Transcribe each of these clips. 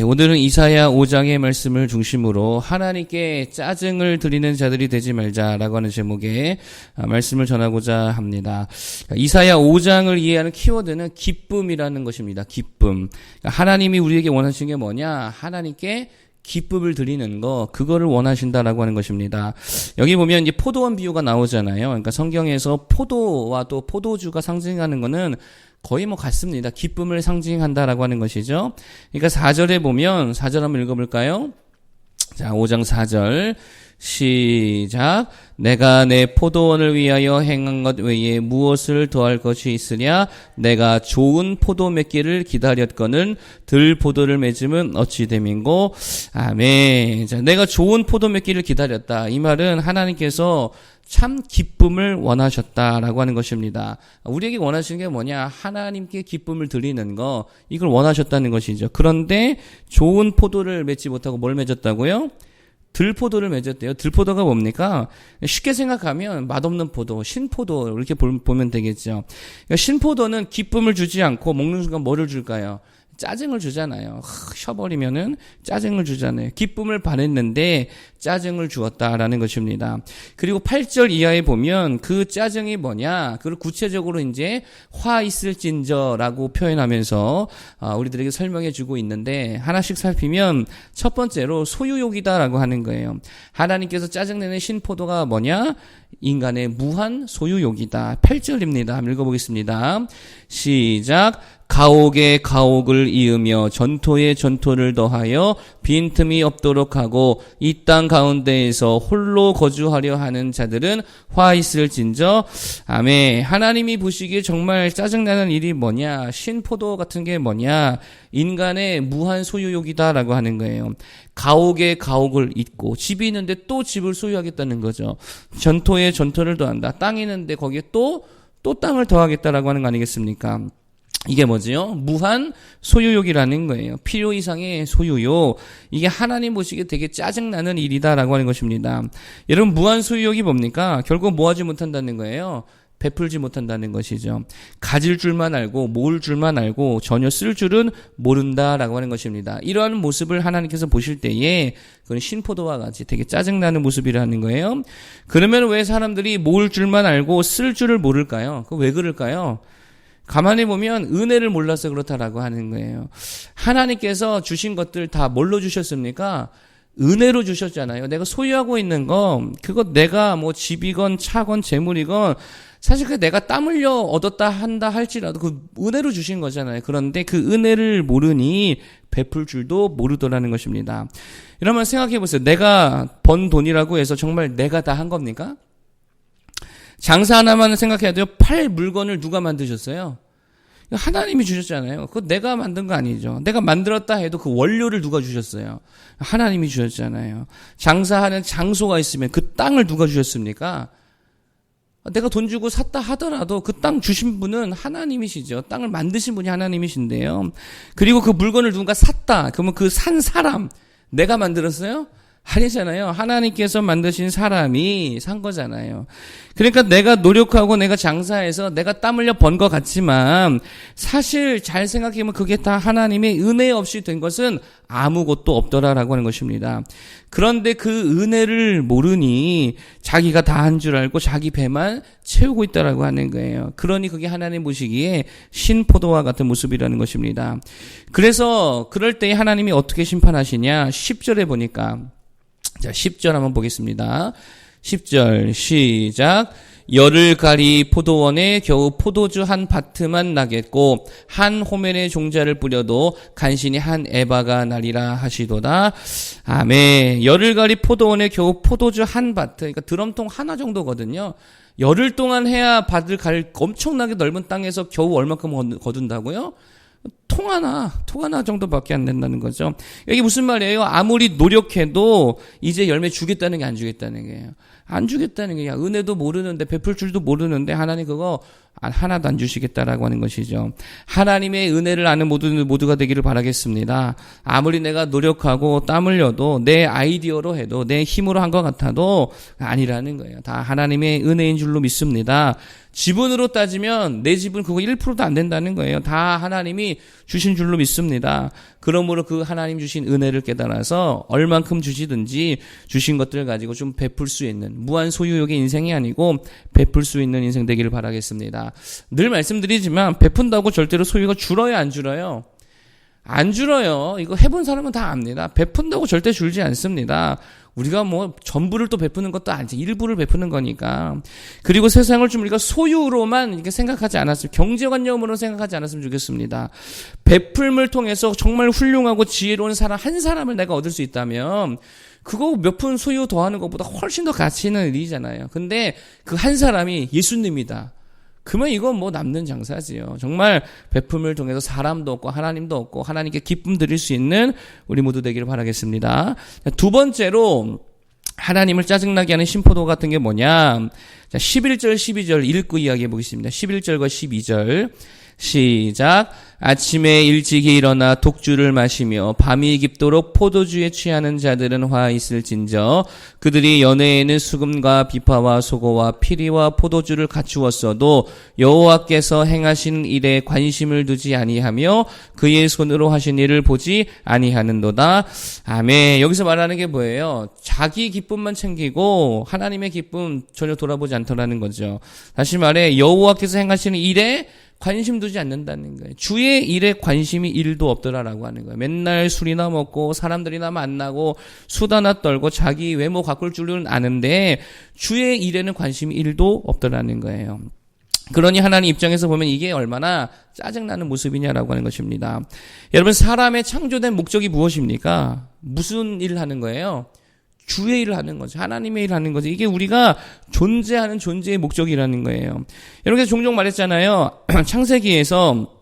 오늘은 이사야 5장의 말씀을 중심으로 하나님께 짜증을 드리는 자들이 되지 말자라고 하는 제목의 말씀을 전하고자 합니다. 이사야 5장을 이해하는 키워드는 기쁨이라는 것입니다. 기쁨. 하나님이 우리에게 원하시는 게 뭐냐? 하나님께 기쁨을 드리는 거, 그거를 원하신다라고 하는 것입니다. 여기 보면 이제 포도원 비유가 나오잖아요. 그러니까 성경에서 포도와 또 포도주가 상징하는 거는 거의 뭐 같습니다. 기쁨을 상징한다라고 하는 것이죠. 그러니까 4절에 보면, 4절 한번 읽어볼까요? 자, 5장 4절. 시작. 내가 내 포도원을 위하여 행한 것 외에 무엇을 더할 것이 있으랴? 내가 좋은 포도 맺기를 기다렸거늘 들 포도를 맺으면 어찌 됨인고? 아멘. 자, 내가 좋은 포도 맺기를 기다렸다. 이 말은 하나님께서 참 기쁨을 원하셨다라고 하는 것입니다. 우리에게 원하시는 게 뭐냐? 하나님께 기쁨을 드리는 거, 이걸 원하셨다는 것이죠. 그런데 좋은 포도를 맺지 못하고 뭘 맺었다고요? 들포도를 맺었대요. 들포도가 뭡니까? 쉽게 생각하면 맛없는 포도, 신포도 이렇게 보면 되겠죠. 그러니까 신포도는 기쁨을 주지 않고 먹는 순간 뭐를 줄까요? 짜증을 주잖아요. 쉬어버리면은 짜증을 주잖아요. 기쁨을 바랬는데 짜증을 주었다라는 것입니다. 그리고 8절 이하에 보면 그 짜증이 뭐냐? 그걸 구체적으로 이제 화 있을진저라고 표현하면서 우리들에게 설명해 주고 있는데, 하나씩 살피면 첫 번째로 소유욕이다라고 하는 거예요. 하나님께서 짜증내는 신포도가 뭐냐? 인간의 무한 소유욕이다. 8절입니다. 한번 읽어보겠습니다. 시작. 가옥에 가옥을 이으며 전토에 전토를 더하여 빈틈이 없도록 하고 이 땅 가운데에서 홀로 거주하려 하는 자들은 화 있을진저. 아멘. 하나님이 보시기에 정말 짜증나는 일이 뭐냐? 신포도 같은 게 뭐냐? 인간의 무한 소유욕이다라고 하는 거예요. 가옥에 가옥을 잇고, 집이 있는데 또 집을 소유하겠다는 거죠. 전토에 전토를 더한다. 땅이 있는데 거기에 또 땅을 더하겠다라고 하는 거 아니겠습니까? 이게 뭐지요? 무한 소유욕이라는 거예요. 필요 이상의 소유욕. 이게 하나님 보시기에 되게 짜증나는 일이다라고 하는 것입니다. 여러분, 무한 소유욕이 뭡니까? 결국 뭐 하지 못한다는 거예요? 베풀지 못한다는 것이죠. 가질 줄만 알고 모을 줄만 알고 전혀 쓸 줄은 모른다라고 하는 것입니다. 이러한 모습을 하나님께서 보실 때에 그건 신포도와 같이 되게 짜증나는 모습이라는 거예요. 그러면 왜 사람들이 모을 줄만 알고 쓸 줄을 모를까요? 그 왜 그럴까요? 가만히 보면 은혜를 몰라서 그렇다라고 하는 거예요. 하나님께서 주신 것들 다 뭘로 주셨습니까? 은혜로 주셨잖아요. 내가 소유하고 있는 거, 그거 내가 뭐 집이건 차건 재물이건 사실 그 내가 땀 흘려 얻었다 한다 할지라도 그 은혜로 주신 거잖아요. 그런데 그 은혜를 모르니 베풀 줄도 모르더라는 것입니다. 여러분 생각해 보세요. 내가 번 돈이라고 해서 정말 내가 다 한 겁니까? 장사 하나만 생각해야 돼요. 팔 물건을 누가 만드셨어요? 하나님이 주셨잖아요. 그거 내가 만든 거 아니죠. 내가 만들었다 해도 그 원료를 누가 주셨어요? 하나님이 주셨잖아요. 장사하는 장소가 있으면 그 땅을 누가 주셨습니까? 내가 돈 주고 샀다 하더라도 그 땅 주신 분은 하나님이시죠. 땅을 만드신 분이 하나님이신데요. 그리고 그 물건을 누군가 샀다. 그러면 그 산 사람, 내가 만들었어요? 아니잖아요. 하나님께서 만드신 사람이 산 거잖아요. 그러니까 내가 노력하고 내가 장사해서 내가 땀 흘려 번 것 같지만 사실 잘 생각해보면 그게 다 하나님의 은혜 없이 된 것은 아무것도 없더라라고 하는 것입니다. 그런데 그 은혜를 모르니 자기가 다 한 줄 알고 자기 배만 채우고 있다라고 하는 거예요. 그러니 그게 하나님 보시기에 신포도와 같은 모습이라는 것입니다. 그래서 그럴 때 하나님이 어떻게 심판하시냐? 10절에 보니까, 자, 10절 한번 보겠습니다. 10절 시작. 열을 가리 포도원에 겨우 포도주 한 바트만 나겠고 한 호멜의 종자를 뿌려도 간신히 한 에바가 나리라 하시도다. 아멘. 열을 가리 포도원에 겨우 포도주 한 바트, 그러니까 드럼통 하나 정도거든요. 열흘 동안 해야 밭을 갈 엄청나게 넓은 땅에서 겨우 얼마큼 거둔다고요? 통 하나 정도밖에 안 된다는 거죠. 이게 무슨 말이에요? 아무리 노력해도 이제 열매 주겠다는 게 안 주겠다는 거예요. 안 주겠다는 게, 은혜도 모르는데 베풀 줄도 모르는데 하나님 그거 하나도 안 주시겠다라고 하는 것이죠. 하나님의 은혜를 아는 모두가 되기를 바라겠습니다. 아무리 내가 노력하고 땀 흘려도 내 아이디어로 해도 내 힘으로 한 것 같아도 아니라는 거예요. 다 하나님의 은혜인 줄로 믿습니다. 지분으로 따지면 내 지분 그거 1%도 안 된다는 거예요. 다 하나님이 주신 줄로 믿습니다. 그러므로 그 하나님 주신 은혜를 깨달아서 얼만큼 주시든지 주신 것들을 가지고 좀 베풀 수 있는 무한 소유욕의 인생이 아니고 베풀 수 있는 인생 되기를 바라겠습니다. 늘 말씀드리지만 베푼다고 절대로 소유가 줄어요, 안 줄어요? 안 줄어요. 이거 해본 사람은 다 압니다. 베푼다고 절대 줄지 않습니다. 우리가 뭐 전부를 또 베푸는 것도 아니지, 일부를 베푸는 거니까. 그리고 세상을 좀 우리가 소유로만 이렇게 생각하지 않았으면, 경제관념으로 생각하지 않았으면 좋겠습니다. 베풀음을 통해서 정말 훌륭하고 지혜로운 사람 한 사람을 내가 얻을 수 있다면 그거 몇 푼 소유 더하는 것보다 훨씬 더 가치 있는 일이잖아요. 근데 그 한 사람이 예수님이다. 그러면 이건 뭐 남는 장사지요. 정말 베품을 통해서 사람도 얻고 하나님도 얻고 하나님께 기쁨 드릴 수 있는 우리 모두 되기를 바라겠습니다. 두 번째로 하나님을 짜증나게 하는 심포도 같은 게 뭐냐. 자, 11절 12절 읽고 이야기해 보겠습니다. 11절과 12절 시작. 아침에 일찍이 일어나 독주를 마시며 밤이 깊도록 포도주에 취하는 자들은 화 있을진저. 그들이 연회에는 수금과 비파와 소고와 피리와 포도주를 갖추었어도 여호와께서 행하신 일에 관심을 두지 아니하며 그의 손으로 하신 일을 보지 아니하는도다. 아멘. 여기서 말하는 게 뭐예요? 자기 기쁨만 챙기고 하나님의 기쁨 전혀 돌아보지 않더라는 거죠. 다시 말해 여호와께서 행하시는 일에 관심 두지 않는다는 거예요. 주의 일에 관심이 1도 없더라라고 하는 거예요. 맨날 술이나 먹고 사람들이나 만나고 수다나 떨고 자기 외모 가꿀 줄은 아는데 주의 일에는 관심이 1도 없더라는 거예요. 그러니 하나님 입장에서 보면 이게 얼마나 짜증나는 모습이냐라고 하는 것입니다. 여러분, 사람의 창조된 목적이 무엇입니까? 무슨 일을 하는 거예요? 주의 일을 하는 거죠. 하나님의 일을 하는 거죠. 이게 우리가 존재하는 존재의 목적이라는 거예요. 여러분, 종종 말했잖아요. 창세기에서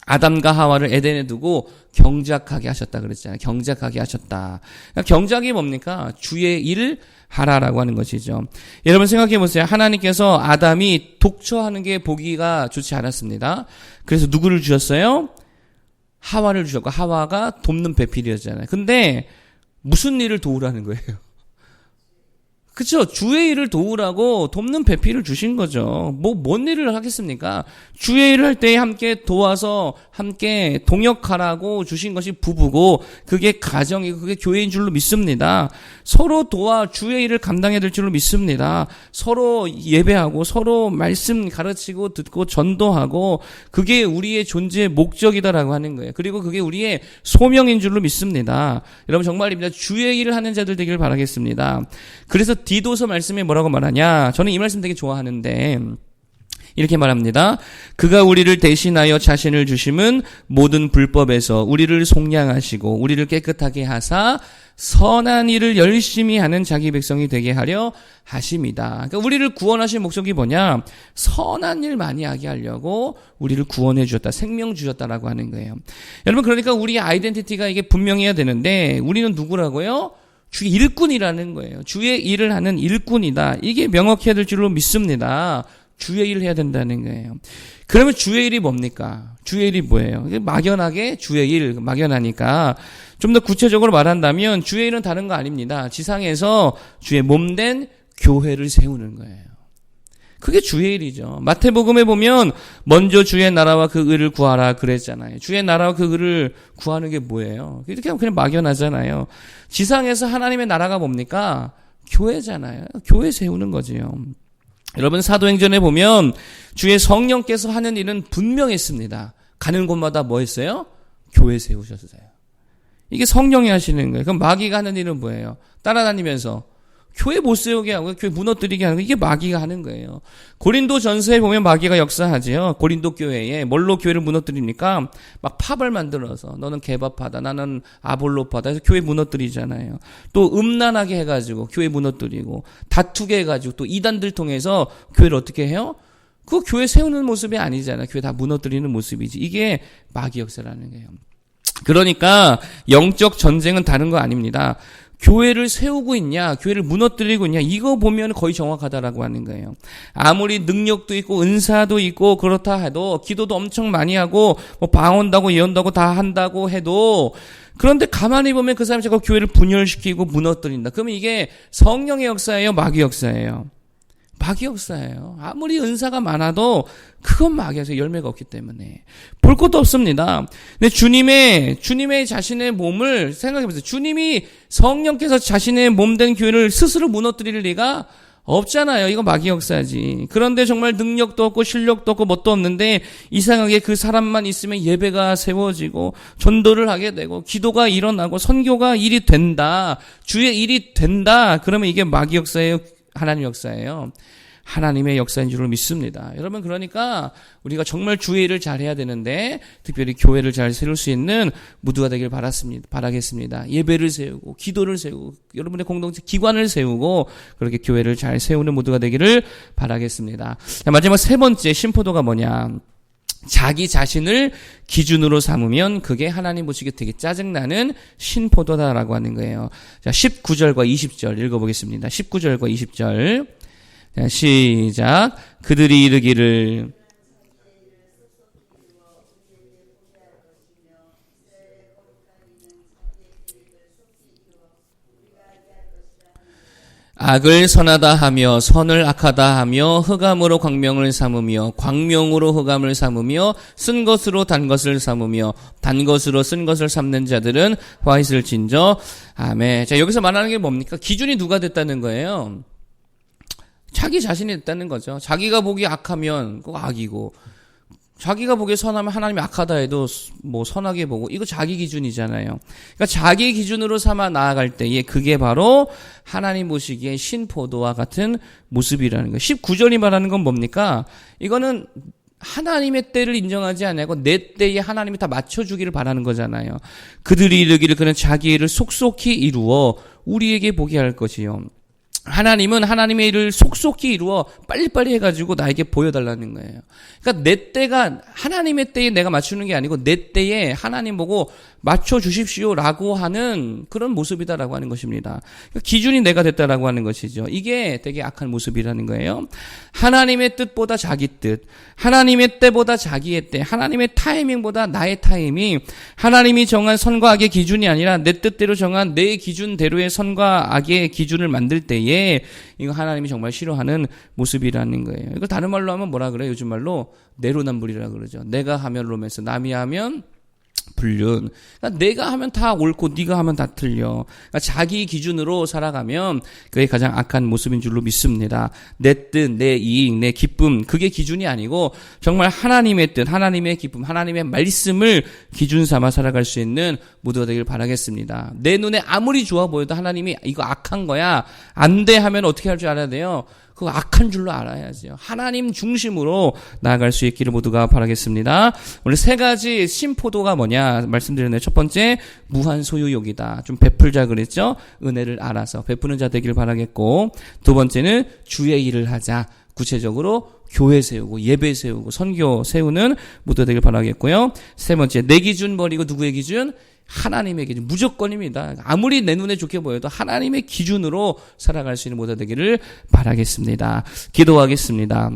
아담과 하와를 에덴에 두고 경작하게 하셨다 그랬잖아요. 경작하게 하셨다. 그러니까 경작이 뭡니까? 주의 일을 하라라고 하는 것이죠. 여러분 생각해 보세요. 하나님께서 아담이 독처하는 게 보기가 좋지 않았습니다. 그래서 누구를 주셨어요? 하와를 주셨고, 하와가 돕는 배필이었잖아요. 근데 무슨 일을 도우라는 거예요? 그쵸? 주의 일을 도우라고 돕는 배필을 주신 거죠. 뭔 일을 하겠습니까? 주의 일을 할 때 함께 도와서 함께 동역하라고 주신 것이 부부고, 그게 가정이고, 그게 교회인 줄로 믿습니다. 서로 도와 주의 일을 감당해야 될 줄로 믿습니다. 서로 예배하고, 서로 말씀 가르치고, 듣고, 전도하고, 그게 우리의 존재의 목적이다라고 하는 거예요. 그리고 그게 우리의 소명인 줄로 믿습니다. 여러분 정말입니다. 주의 일을 하는 자들 되기를 바라겠습니다. 그래서 디도서 말씀에 뭐라고 말하냐? 저는 이 말씀 되게 좋아하는데 이렇게 말합니다. 그가 우리를 대신하여 자신을 주심은 모든 불법에서 우리를 속량하시고 우리를 깨끗하게 하사 선한 일을 열심히 하는 자기 백성이 되게 하려 하심이다. 그러니까 우리를 구원하신 목적이 뭐냐? 선한 일 많이 하게 하려고 우리를 구원해 주셨다. 생명 주셨다라고 하는 거예요. 여러분, 그러니까 우리의 아이덴티티가 이게 분명해야 되는데 우리는 누구라고요? 주의 일꾼이라는 거예요. 주의 일을 하는 일꾼이다. 이게 명확해야 될 줄로 믿습니다. 주의 일을 해야 된다는 거예요. 그러면 주의 일이 뭡니까? 주의 일이 뭐예요? 막연하게 주의 일, 막연하니까 좀 더 구체적으로 말한다면 주의 일은 다른 거 아닙니다. 지상에서 주의 몸된 교회를 세우는 거예요. 그게 주의 일이죠. 마태복음에 보면 먼저 주의 나라와 그 의를 구하라 그랬잖아요. 주의 나라와 그 의를 구하는 게 뭐예요? 이렇게 하면 그냥 막연하잖아요. 지상에서 하나님의 나라가 뭡니까? 교회잖아요. 교회 세우는 거지요. 여러분, 사도행전에 보면 주의 성령께서 하는 일은 분명했습니다. 가는 곳마다 뭐 했어요? 교회 세우셨어요. 이게 성령이 하시는 거예요. 그럼 마귀가 하는 일은 뭐예요? 따라다니면서 교회 못 세우게 하고 교회 무너뜨리게 하는 거, 이게 마귀가 하는 거예요. 고린도 전서에 보면 마귀가 역사하지요. 고린도 교회에 뭘로 교회를 무너뜨립니까? 막 팝을 만들어서 너는 개밥하다, 나는 아볼로파다 해서 교회 무너뜨리잖아요. 또 음란하게 해가지고 교회 무너뜨리고, 다투게 해가지고 또 이단들 통해서 교회를 어떻게 해요? 그거 교회 세우는 모습이 아니잖아요. 교회 다 무너뜨리는 모습이지. 이게 마귀 역사라는 거예요. 그러니까 영적 전쟁은 다른 거 아닙니다. 교회를 세우고 있냐, 교회를 무너뜨리고 있냐, 이거 보면 거의 정확하다라고 하는 거예요. 아무리 능력도 있고 은사도 있고 그렇다 해도, 기도도 엄청 많이 하고 뭐 방언다고 예언다고 다 한다고 해도, 그런데 가만히 보면 그 사람이 자꾸 교회를 분열시키고 무너뜨린다. 그러면 이게 성령의 역사예요, 마귀 역사예요? 마귀 역사예요. 아무리 은사가 많아도 그건 마귀에서 열매가 없기 때문에 볼 것도 없습니다. 근데 주님의 자신의 몸을 생각해보세요. 주님이 성령께서 자신의 몸된 교회를 스스로 무너뜨릴 리가 없잖아요. 이거 마귀 역사지. 그런데 정말 능력도 없고 실력도 없고 뭣도 없는데 이상하게 그 사람만 있으면 예배가 세워지고 전도를 하게 되고 기도가 일어나고 선교가 일이 된다. 주의 일이 된다. 그러면 이게 마귀 역사예요? 하나님 역사예요? 하나님의 역사인 줄을 믿습니다. 여러분, 그러니까 우리가 정말 주의 일을 잘 해야 되는데 특별히 교회를 잘 세울 수 있는 모두가 되길 바라겠습니다. 예배를 세우고 기도를 세우고 여러분의 공동체 기관을 세우고 그렇게 교회를 잘 세우는 모두가 되기를 바라겠습니다. 자, 마지막 세 번째 신포도가 뭐냐? 자기 자신을 기준으로 삼으면 그게 하나님 보시기에 되게 짜증나는 신포도다라고 하는 거예요. 자, 19절과 20절 읽어보겠습니다. 19절과 20절. 자, 시작. 그들이 이르기를 악을 선하다 하며 선을 악하다 하며 흑암으로 광명을 삼으며 광명으로 흑암을 삼으며 쓴 것으로 단 것을 삼으며 단 것으로 쓴 것을 삼는 자들은 화이트를 진저. 아멘. 자, 여기서 말하는 게 뭡니까? 기준이 누가 됐다는 거예요? 자기 자신이 됐다는 거죠. 자기가 보기 악하면 그거 악이고 자기가 보기에 선하면 하나님이 악하다 해도 뭐 선하게 보고 이거 자기 기준이잖아요. 그러니까 자기 기준으로 삼아 나아갈 때에 그게 바로 하나님 보시기에 신포도와 같은 모습이라는 거예요. 19절이 말하는 건 뭡니까? 이거는 하나님의 때를 인정하지 않고 내 때에 하나님이 다 맞춰주기를 바라는 거잖아요. 그들이 이르기를 그는 자기 일을 속속히 이루어 우리에게 보게 할 것이요. 하나님은 하나님의 일을 속속히 이루어 빨리빨리 해가지고 나에게 보여달라는 거예요. 그러니까 내 때가 하나님의 때에 내가 맞추는 게 아니고 내 때에 하나님 보고 맞춰주십시오라고 하는 그런 모습이다라고 하는 것입니다. 그러니까 기준이 내가 됐다라고 하는 것이죠. 이게 되게 악한 모습이라는 거예요. 하나님의 뜻보다 자기 뜻, 하나님의 때보다 자기의 때, 하나님의 타이밍보다 나의 타이밍, 하나님이 정한 선과 악의 기준이 아니라 내 뜻대로 정한 내 기준대로의 선과 악의 기준을 만들 때에 이거 하나님이 정말 싫어하는 모습이라는 거예요. 이거 다른 말로 하면 뭐라 그래요? 요즘 말로 내로남불이라고 그러죠. 내가 하면 로맨스, 남이 하면 불륜. 그러니까 내가 하면 다 옳고 네가 하면 다 틀려. 그러니까 자기 기준으로 살아가면 그게 가장 악한 모습인 줄로 믿습니다. 내 뜻, 내 이익, 내 기쁨 그게 기준이 아니고 정말 하나님의 뜻, 하나님의 기쁨, 하나님의 말씀을 기준 삼아 살아갈 수 있는 모두가 되길 바라겠습니다. 내 눈에 아무리 좋아 보여도 하나님이 이거 악한 거야 안 돼 하면 어떻게 할 줄 알아야 돼요? 그거 악한 줄로 알아야죠. 하나님 중심으로 나아갈 수 있기를 모두가 바라겠습니다. 오늘 세 가지 신포도가 뭐냐 말씀드렸네요. 첫 번째, 무한 소유욕이다. 좀 베풀자 그랬죠? 은혜를 알아서 베푸는 자 되기를 바라겠고, 두 번째는 주의 일을 하자. 구체적으로 교회 세우고 예배 세우고 선교 세우는 모두 되길 바라겠고요. 세 번째, 내 기준 버리고 누구의 기준? 하나님의 기준, 무조건입니다. 아무리 내 눈에 좋게 보여도 하나님의 기준으로 살아갈 수 있는 모두 되기를 바라겠습니다. 기도하겠습니다.